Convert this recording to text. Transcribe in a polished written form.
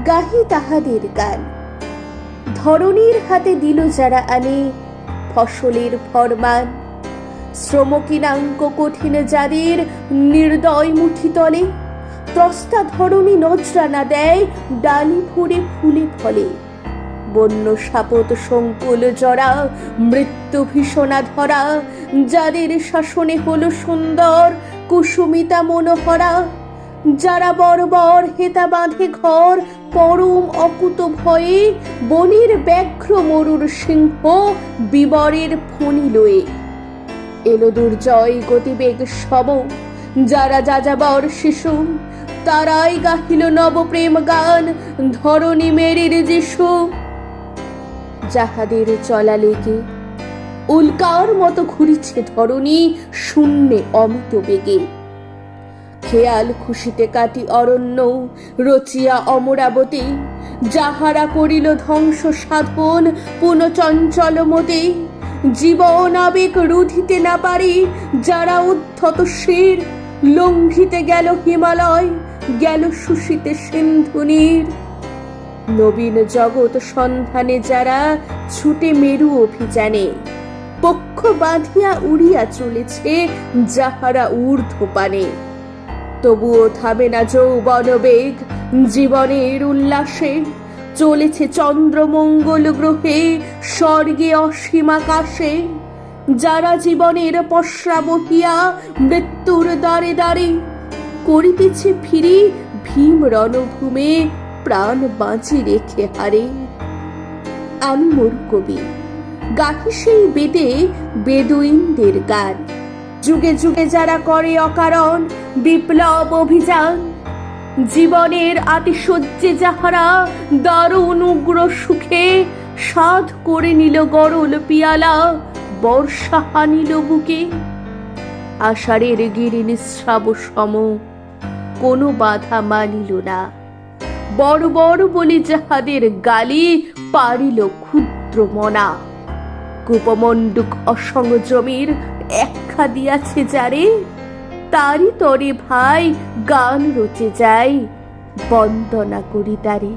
গাহি তাহাদের গান। ধরণীর হাতে দিল যারা আনে ফসলের ফরমান, শ্রমকিনাঙ্ক কঠিন যাদের নির্দয় মুঠি তলে, ত্রস্তা ধরণী নজরানা দেয় ডালি ভরে ফুলে ফলে। বন্য সাপত সংকুল জরা মৃত্যু ভীষণা ধরা, যাদের শাসনে হলো সুন্দর কুসুমিতা মনোহরা, যারা বর্বর হেতা বাঁধে ঘর পরম অকুত ভয়ে, বনের ব্যাঘ্র মরুর সিংহ বিবরের ফণি লয়ে। এলো দুর্জয় গতিবেগ সম, যারা যাযাবর শিশু, তারাই গাহিল নব প্রেম গান ধরণী মেরির যিশু। যাহাদের চলা লেগে উল্কার মতো ঘুরিছে ধরণী শূন্যে অমিত বেগে, খেয়াল খুশিতে কাটি অরণ্য রচিয়া অমরাবতী, যাহারা করিল ধ্বংস সাধন পুনঃচঞ্চল মতে। জীবন আবেগ রুধিতে না পারি যারা উদ্ধত শির, লঙ্ঘিতে গেল হিমালয় গেল শুষিতে সিন্ধু নীর। নবীন জগৎ সন্ধানে যারা ছুটে মেরু অভিযানে, পক্ষ বাঁধিয়া উড়িয়া চলেছে যাহারা ঊর্ধ্বপানে। তবুও থামে না যৌবন বেগ জীবনের উল্লাসে, চলেছে চন্দ্রমঙ্গল গ্রহে স্বর্গে অসীম আকাশে। যারা জীবনের পশ্রা বহিয়া মৃত্যুর দ্বারে দ্বারে, করিতেছে ফিরি ভীম রণভূমে প্রাণ বাঁচি রেখে হারে। আমি মরু কবি, গাহি সেই বেদে বেদুইনদের গান, যুগে যুগে যারা করে অকারণ বিপ্লব অভিযান। জীবনের আতিশয্যে যাহারা দারুণ উগ্র সুখে, সাধ করে নিল গরল পিয়ালা বর্ষা হানিল বুকে। আষাঢ়ের গিরি নিঃস্রাব সম কোনো বাধা মানিল না, বড় বড় বলি যাহাদের গালি পারিল ক্ষুদ্র মনা। কূপমণ্ডুক অসংযমীর একখা দিয়াছে যারে, তারি তরে ভাই গান রচে যায় বন্দনা করি তারে।